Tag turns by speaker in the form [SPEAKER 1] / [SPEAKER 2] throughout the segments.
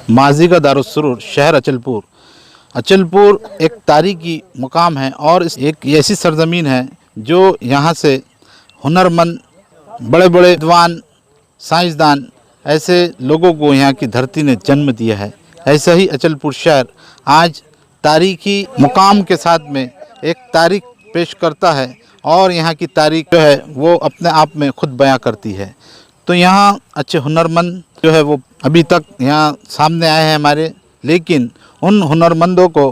[SPEAKER 1] माजी का दारुस्सरूर शहर अचलपुर। अचलपुर एक तारीखी मुकाम है और एक ऐसी सरजमीन है जो यहाँ से हुनरमंद, बड़े बड़े विद्वान, साइंसदान, ऐसे लोगों को यहाँ की धरती ने जन्म दिया है। ऐसा ही अचलपुर शहर आज तारीखी मुकाम के साथ में एक तारीख पेश करता है और यहाँ की तारीख जो है वो अपने आप में खुद बयां करती है। तो यहाँ अच्छे हुनरमंद जो है वो अभी तक यहाँ सामने आए हैं हमारे, लेकिन उन हुनरमंदों को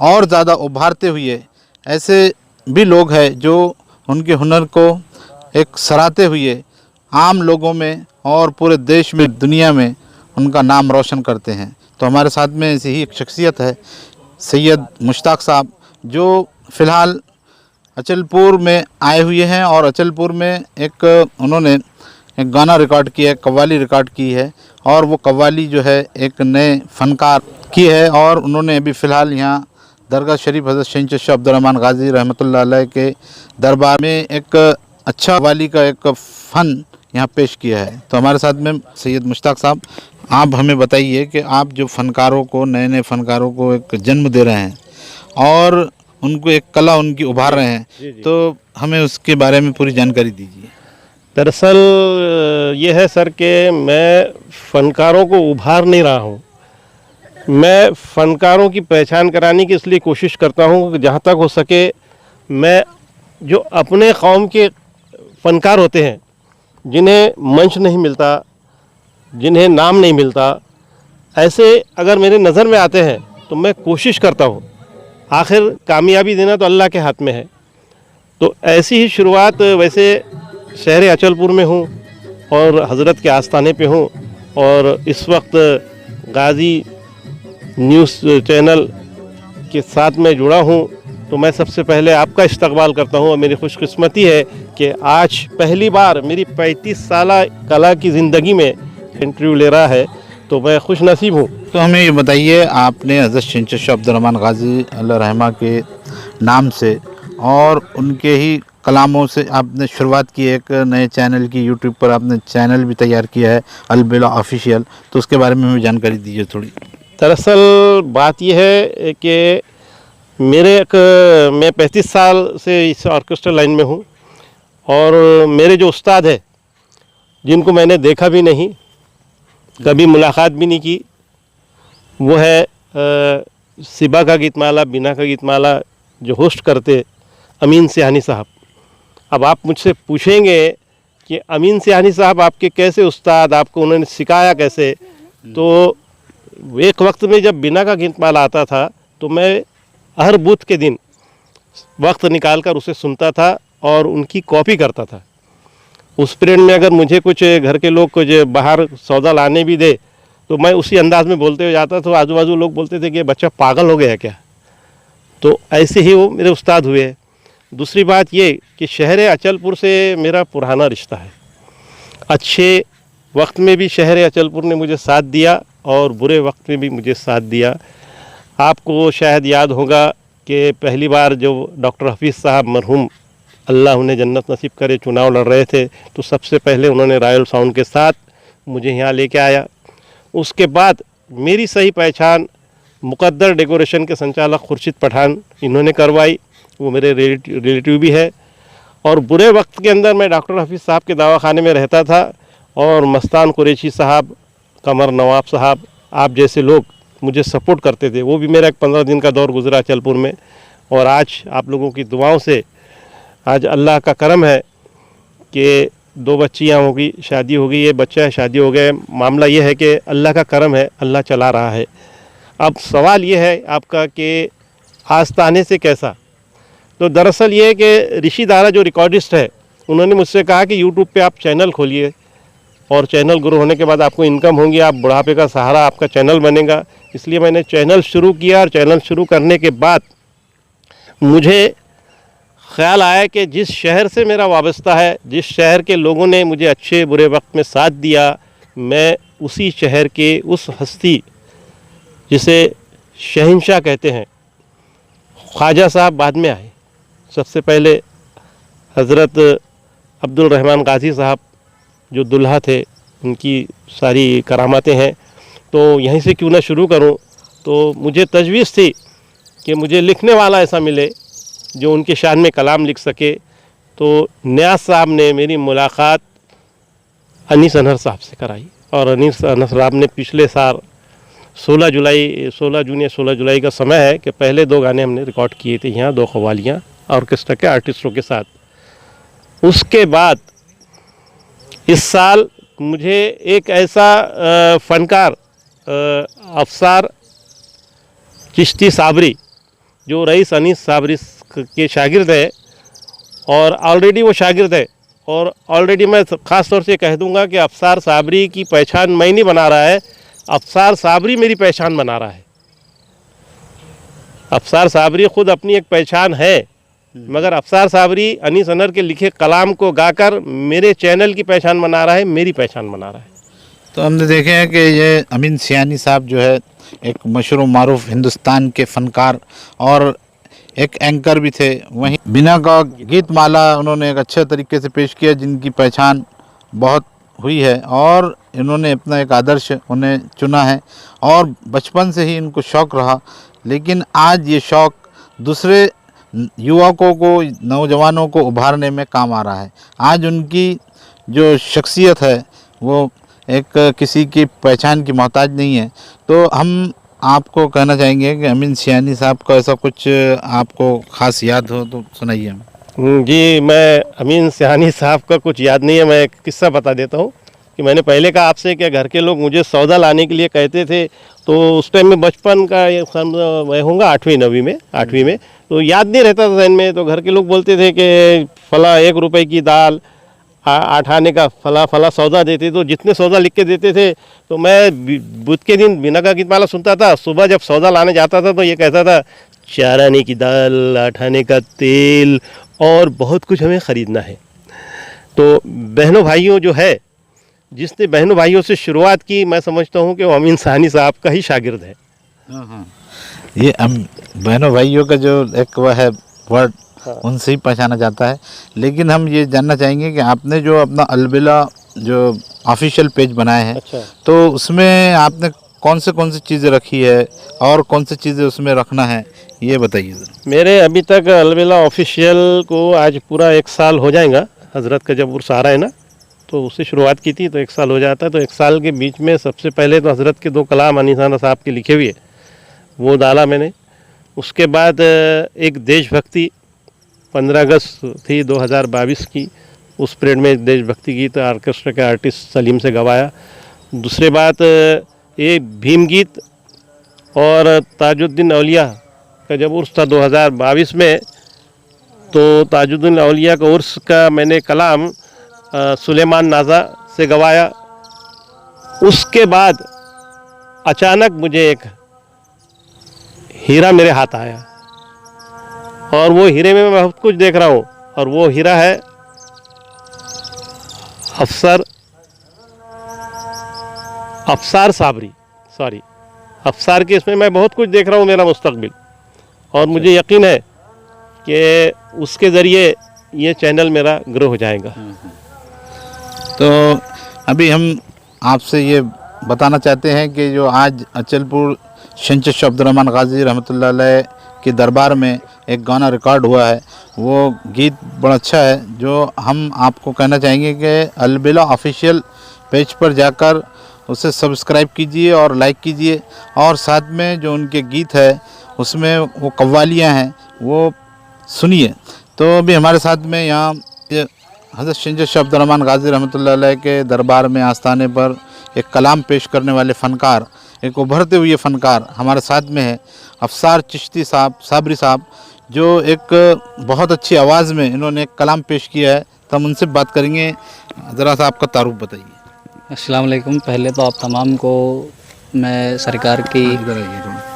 [SPEAKER 1] और ज़्यादा उभारते हुए ऐसे भी लोग हैं जो उनके हुनर को एक सराहते हुए आम लोगों में और पूरे देश में, दुनिया में उनका नाम रोशन करते हैं। तो हमारे साथ में ऐसी ही एक शख्सियत है सैयद मुश्ताक साहब, जो फ़िलहाल अचलपुर में आए हुए हैं और अचलपुर में उन्होंने एक गाना रिकॉर्ड किया है, कव्वाली रिकॉर्ड की है और वो कव्वाली जो है एक नए फ़नकार की है और उन्होंने अभी फ़िलहाल यहाँ दरगाह शरीफ हज़रत शहंशाह शाह अब्दुर्रहमान गाज़ी रहमतुल्लाह अलैह के दरबार में एक अच्छा कव्वाली का एक फ़न यहाँ पेश किया है। तो हमारे साथ में सैयद मुश्ताक साहब, आप हमें बताइए कि आप जो फ़नकारों को, नए नए फ़नकारों को एक जन्म दे रहे हैं और उनको एक कला उनकी उभार रहे हैं, तो हमें उसके बारे में पूरी जानकारी दीजिए।
[SPEAKER 2] दरअसल ये है सर कि मैं फ़नकारों को उभार नहीं रहा हूँ, मैं फ़नकारों की पहचान कराने की इसलिए कोशिश करता हूँ कि जहाँ तक हो सके मैं जो अपने कौम के फ़नकार होते हैं, जिन्हें मंच नहीं मिलता, जिन्हें नाम नहीं मिलता, ऐसे अगर मेरे नज़र में आते हैं तो मैं कोशिश करता हूँ। आखिर कामयाबी देना तो अल्लाह के हाथ में है। तो ऐसी ही शुरुआत वैसे शहर अचलपुर में हूँ और हज़रत के आस्थाने पे हूँ और इस वक्त गाज़ी न्यूज़ चैनल के साथ में जुड़ा हूँ। तो मैं सबसे पहले आपका इस्तकबाल करता हूँ और मेरी खुशकिस्मती है कि आज पहली बार मेरी 35 साल कला की ज़िंदगी में इंटरव्यू ले रहा है, तो मैं खुश नसीब हूँ।
[SPEAKER 1] तो हमें ये बताइए, आपने हज़रत शहंशाह शाह अब्दुर्रहमान गाज़ी अल्लाह रहमा के नाम से और उनके ही कलामों से आपने शुरुआत की, एक नए चैनल की, यूट्यूब पर आपने चैनल भी तैयार किया है अलबिला ऑफिशियल, तो उसके बारे में हमें जानकारी दीजिए थोड़ी।
[SPEAKER 2] दरअसल बात यह है कि मैं 35 साल से इस ऑर्केस्ट्रा लाइन में हूँ और मेरे जो उस्ताद है, जिनको मैंने देखा भी नहीं, कभी मुलाकात भी नहीं की, वो है सिबा का गीतमाला, बीना का गीतमाला जो होस्ट करते अमीन सिहानी साहब। अब आप मुझसे पूछेंगे कि अमीन सिहानी साहब आपके कैसे उस्ताद, आपको उन्होंने सिखाया कैसे? तो एक वक्त में जब बीना का गीतमाला आता था तो मैं हर बुध के दिन वक्त निकाल कर उसे सुनता था और उनकी कॉपी करता था। उस पीरियड में अगर मुझे कुछ घर के लोग कुछ बाहर सौदा लाने भी दे तो मैं उसी अंदाज में बोलते हुए जाता, तो आजू बाजू लोग बोलते थे कि बच्चा पागल हो गया क्या। तो ऐसे ही वो मेरे उस्ताद हुए। दूसरी बात ये कि शहर अचलपुर से मेरा पुराना रिश्ता है। अच्छे वक्त में भी शहर अचलपुर ने मुझे साथ दिया और बुरे वक्त में भी मुझे साथ दिया। आपको शायद याद होगा कि पहली बार जो डॉक्टर हफीज़ साहब मरहूम, अल्लाह उन्हें जन्नत नसीब करे, चुनाव लड़ रहे थे, तो सबसे पहले उन्होंने रॉयल साउंड के साथ मुझे यहाँ लेके आया। उसके बाद मेरी सही पहचान मुकद्दर डेकोरेशन के संचालक खुर्शीद पठान, इन्होंने करवाई, वो मेरे रिलेटिव भी है। और बुरे वक्त के अंदर मैं डॉक्टर हफीज़ साहब के दवाखाने में रहता था और मस्तान कुरैशी साहब, कमर नवाब साहब, आप जैसे लोग मुझे सपोर्ट करते थे। वो भी मेरा एक 15 दिन का दौर गुजरा अचलपुर में और आज आप लोगों की दुआओं से आज अल्लाह का करम है कि 2 बच्चियाँ होगी, शादी हो गई, ये बच्चा है, शादी हो गए। मामला ये है कि अल्लाह का करम है, अल्लाह चला रहा है। अब सवाल ये है आपका कि आस्ताने से कैसा, तो दरअसल ये है कि ऋषि दारा जो रिकॉर्डिस्ट है, उन्होंने मुझसे कहा कि यूट्यूब पे आप चैनल खोलिए और चैनल ग्रो होने के बाद आपको इनकम होंगी, आप बुढ़ापे का सहारा आपका चैनल बनेगा। इसलिए मैंने चैनल शुरू किया और चैनल शुरू करने के बाद मुझे ख़्याल आया कि जिस शहर से मेरा वाबस्ता है, जिस शहर के लोगों ने मुझे अच्छे बुरे वक्त में साथ दिया, मैं उसी शहर के उस हस्ती जिसे शहंशाह कहते हैं, ख्वाजा साहब बाद में आए। सबसे पहले हज़रत अब्दुल रहमान गाज़ी साहब जो दुल्हा थे, उनकी सारी करामातें हैं। तो यहीं से क्यों ना शुरू करूं। तो मुझे तजवीज़ थी कि मुझे लिखने वाला ऐसा मिले जो उनके शान में कलाम लिख सके। तो नियाज़ साहब ने मेरी मुलाकात अनीस अनहर साहब से कराई और अनीस अनहर साहब ने पिछले साल 16 जून या 16 जुलाई का समय है कि पहले 2 गाने हमने रिकॉर्ड किए थे यहाँ 2 कव्वालियाँ ऑर्केस्ट्रा के आर्टिस्टों के साथ। उसके बाद इस साल मुझे एक ऐसा फ़नकार अफसार चिश्ती साबरी जो रईस अनीस साबरी के शागिर्द है और ऑलरेडी वो शागिर्द है और ऑलरेडी मैं ख़ास तौर से कह दूंगा कि अफसार साबरी की पहचान मैं नहीं बना रहा है, अफसार साबरी मेरी पहचान बना रहा है। अफसार साबरी ख़ुद अपनी एक पहचान है, मगर अफसार साबरी अनीस अनहर के लिखे कलाम को गाकर मेरे चैनल की पहचान बना रहा है, मेरी पहचान बना रहा है।
[SPEAKER 1] तो हमने देखे हैं कि ये अमीन सियानी साहब जो है एक मशहूर मारूफ हिंदुस्तान के फ़नकार और एक एंकर भी थे। वहीं बिना का गीत माला उन्होंने एक अच्छे तरीके से पेश किया जिनकी पहचान बहुत हुई है और इन्होंने अपना एक आदर्श उन्हें चुना है और बचपन से ही इनको शौक़ रहा। लेकिन आज ये शौक़ दूसरे युवकों को, नौजवानों को उभारने में काम आ रहा है। आज उनकी जो शख्सियत है वो एक किसी की पहचान की मोहताज नहीं है। तो हम आपको कहना चाहेंगे कि अमीन सियानी साहब का ऐसा कुछ आपको ख़ास याद हो तो सुनाइए हमें।
[SPEAKER 2] जी, मैं अमीन सियानी साहब का कुछ याद नहीं है। मैं एक किस्सा बता देता हूँ कि मैंने पहले कहा आपसे कि घर के लोग मुझे सौदा लाने के लिए कहते थे, तो उस टाइम में बचपन का मैं होऊंगा 8वीं में तो याद नहीं रहता था जहन में। तो घर के लोग बोलते थे कि फला 1 रुपए की दाल 8 आने का फला सौदा देते, तो जितने सौदा लिख के देते थे तो मैं बुध के दिन बिना का गीत माला सुनता था। सुबह जब सौदा लाने जाता था तो ये कहता था 4 आने की दाल, 8 आने का तेल और बहुत कुछ हमें ख़रीदना है। तो बहनों भाइयों जो है, जिसने बहनों भाइयों से शुरुआत की, मैं समझता हूँ कि वो अमीन सियानी साहब का ही शागिर्द है।
[SPEAKER 1] ये बहनों भाइयों का जो एक वह है वर्ड, उनसे ही पहचाना जाता है। लेकिन हम ये जानना चाहेंगे कि आपने जो अपना अलबिला जो ऑफिशियल पेज बनाए हैं,
[SPEAKER 2] अच्छा।
[SPEAKER 1] तो उसमें आपने कौन सी चीज़ें रखी है और कौन सी चीज़ें उसमें रखना है, ये बताइए ज़रा।
[SPEAKER 2] मेरे अभी तक अलबिला ऑफिशियल को आज पूरा 1 साल हो जाएगा। हज़रत का जब उर्स आ रहा है ना, तो उससे शुरुआत की थी तो 1 साल हो जाता है। तो 1 साल के बीच में सबसे पहले तो हज़रत के 2 कलाम अनीस अनहर साहब के लिखे हुए वो डाला मैंने। उसके बाद एक देशभक्ति 15 अगस्त थी 2022 की, उस परेड में देशभक्ति गीत ऑर्केस्ट्रा के आर्टिस्ट सलीम से गवाया। दूसरे बात ये भीम गीत और ताजुद्दीन औलिया का जब उर्स था 2022 में, तो ताजुद्दीन औलिया का उर्स का मैंने कलाम सुलेमान नाजा से गवाया। उसके बाद अचानक मुझे एक हीरा मेरे हाथ आया और वो हीरे में मैं बहुत कुछ देख रहा हूँ और वो हीरा है अफसार साबरी, सॉरी अफसार के इसमें मैं बहुत कुछ देख रहा हूँ मेरा मुस्तकबिल, और मुझे यकीन है कि उसके ज़रिए ये चैनल मेरा ग्रो हो जाएगा।
[SPEAKER 1] तो अभी हम आपसे ये बताना चाहते हैं कि जो आज अचलपुर शंचश अब्दुर्रहमान गाजी रहमतुल्लाह अलैह के दरबार में एक गाना रिकॉर्ड हुआ है, वो गीत बड़ा अच्छा है। जो हम आपको कहना चाहेंगे कि अलबिला ऑफिशियल पेज पर जाकर उसे सब्सक्राइब कीजिए और लाइक कीजिए, और साथ में जो उनके गीत है उसमें वो कव्वालियाँ हैं वो सुनिए। तो अभी हमारे साथ में यहाँ हज़रत शंचश अब्दुर्रहमान गाजी रहमतुल्लाह अलैह के दरबार में आस्थाने पर एक कलाम पेश करने वाले फ़नकार, एक उभरते हुए फ़नकार हमारे साथ में है अफसार चिश्ती साबरी साहब, जो एक बहुत अच्छी आवाज़ में इन्होंने एक कलाम पेश किया है। तो हम उनसे बात करेंगे। ज़रा सा आपका तारुफ बताइए।
[SPEAKER 3] अस्सलाम वालेकुम। पहले तो आप तमाम को मैं सरकार की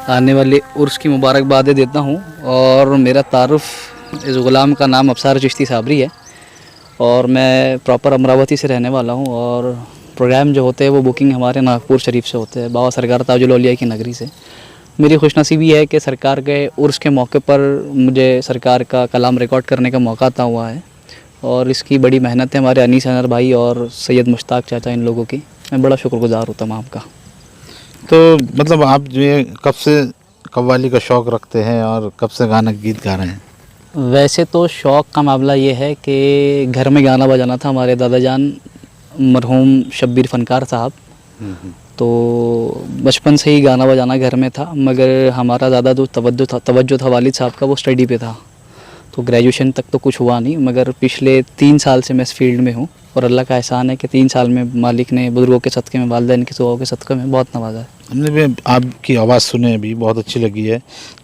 [SPEAKER 3] आने वाली उर्स की मुबारकबादें देता हूँ, और मेरा तारुफ इस ग़ुलाम का नाम अफसार चिश्ती साबरी है और मैं प्रॉपर अमरावती से रहने वाला हूँ। और प्रोग्राम जो होते हैं वो बुकिंग हमारे नागपुर शरीफ से होते हैं, बाबा सरकार ताजुल औलिया की नगरी से। मेरी खुशनसीबी है कि सरकार के उर्स के मौके पर मुझे सरकार का कलाम रिकॉर्ड करने का मौका अता हुआ है, और इसकी बड़ी मेहनत है हमारे अनीस अनहर भाई और सैयद मुश्ताक चाचा, इन लोगों की मैं बड़ा शुक्रगुज़ार हूँ तमाम का।
[SPEAKER 1] तो मतलब आप जो ये कब से कव्वाली का शौक़ रखते हैं और कब से गाना गीत गा रहे हैं?
[SPEAKER 3] वैसे तो शौक़ का मामला ये है कि घर में गाना बजाना था। हमारे दादा जान मरहूम शब्बीर फ़नकार साहब, तो बचपन से ही गाना बजाना घर में था, मगर हमारा ज़्यादा जो तवज्जो था वालिद साहब का वो स्टडी पे था। तो ग्रेजुएशन तक तो कुछ हुआ नहीं, मगर पिछले 3 साल से मैं इस फील्ड में हूँ और अल्लाह का एहसान है कि 3 साल में मालिक ने बुज़ुर्गों के सदक़े में, वालिदैन के दुआओं के सदक़े में बहुत नवाजा है।
[SPEAKER 1] हमने भी आपकी आवाज़ सुने अभी, बहुत अच्छी लगी है।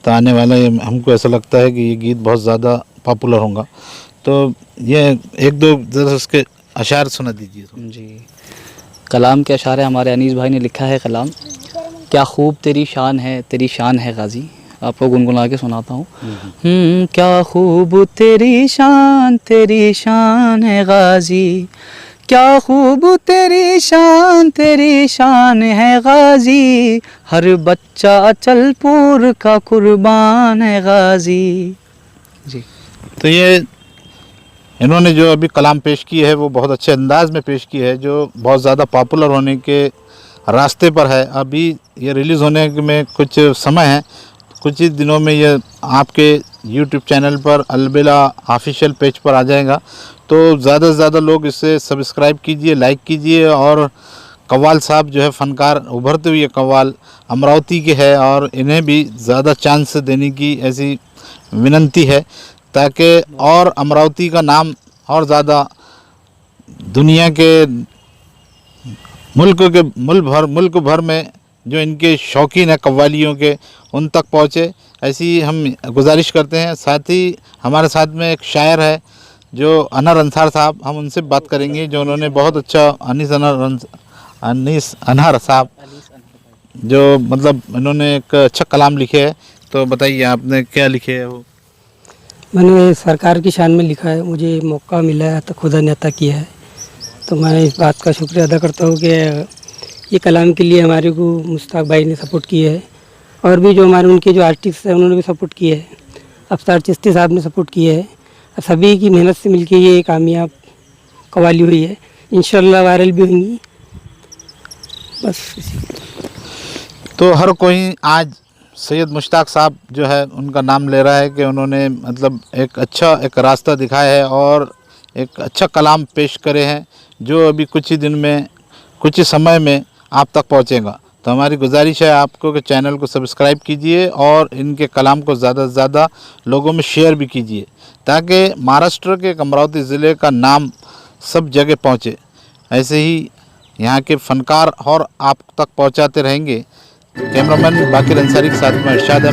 [SPEAKER 1] तो आने वाला हमको ऐसा लगता है कि ये गीत बहुत ज़्यादा पॉपुलर होगा। तो ये एक दो ज़रा उसके अशार सुना दीजिए।
[SPEAKER 3] जी, कलाम के अशार हमारे अनीस भाई ने लिखा है। कलाम, क्या खूब तेरी शान है गाजी। आपको गुनगुना के सुनाता हूँ। क्या खूब तेरी शान है गाजी, क्या खूब तेरी शान है गाजी, हर बच्चा अचलपुर का कुर्बान है गाजी। जी,
[SPEAKER 1] तो ये इन्होंने जो अभी कलाम पेश की है वो बहुत अच्छे अंदाज में पेश की है, जो बहुत ज़्यादा पॉपुलर होने के रास्ते पर है। अभी ये रिलीज़ होने में कुछ समय है, कुछ ही दिनों में ये आपके YouTube चैनल पर अलबेला ऑफिशियल पेज पर आ जाएगा। तो ज़्यादा से ज़्यादा लोग इसे सब्सक्राइब कीजिए, लाइक कीजिए। और कव्वाल साहब जो है फ़नकार, उभरते हुए कव्वाल अमरावती के हैं और इन्हें भी ज़्यादा चांस देने की ऐसी विनंती है, ताकि और अमरावती का नाम और ज़्यादा दुनिया के मुल्क भर में जो इनके शौकीन है कव्वालियों के, उन तक पहुँचे, ऐसी हम गुजारिश करते हैं। साथ ही हमारे साथ में एक शायर है जो अनहर अंसार साहब, हम उनसे बात करेंगे, जो उन्होंने बहुत अच्छा अनीस अनहर साहब, जो मतलब इन्होंने एक अच्छा कलाम लिखे है। तो बताइए आपने क्या लिखे है? वो
[SPEAKER 4] मैंने सरकार की शान में लिखा है। मुझे मौका मिला है तो खुदा ने अता किया है, तो मैं इस बात का शुक्रिया अदा करता हूँ कि ये कलाम के लिए हमारे को मुश्ताक भाई ने सपोर्ट किया है, और भी जो हमारे उनके जो आर्टिस्ट हैं उन्होंने भी सपोर्ट किया है। अफसार चिश्ती साहब ने सपोर्ट किया है। सभी की मेहनत से मिलके ये कामयाब कव्वाली हुई है। इंशाल्लाह वायरल भी होंगी। बस
[SPEAKER 1] तो हर कोई आज सैयद मुश्ताक साहब जो है उनका नाम ले रहा है कि उन्होंने मतलब एक रास्ता दिखाया है और एक अच्छा कलाम पेश करे हैं, जो अभी कुछ ही समय में आप तक पहुंचेगा। तो हमारी गुजारिश है आपको कि चैनल को सब्सक्राइब कीजिए और इनके कलाम को ज़्यादा से ज़्यादा लोगों में शेयर भी कीजिए, ताकि महाराष्ट्र के अमरावती ज़िले का नाम सब जगह पहुंचे। ऐसे ही यहाँ के फ़नकार और आप तक पहुंचाते रहेंगे। कैमरामैन बाकिर अंसारी के साथ में इरशाद
[SPEAKER 5] के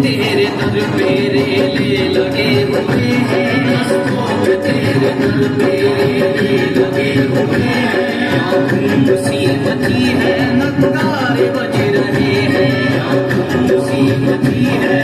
[SPEAKER 5] तेरे दर मेरे लिए लगे हुए हैं, तेरे दर मेरे लिए लगे हुए हैं। मुसीबती है नगारे बज रहे हैं, मुसीबती है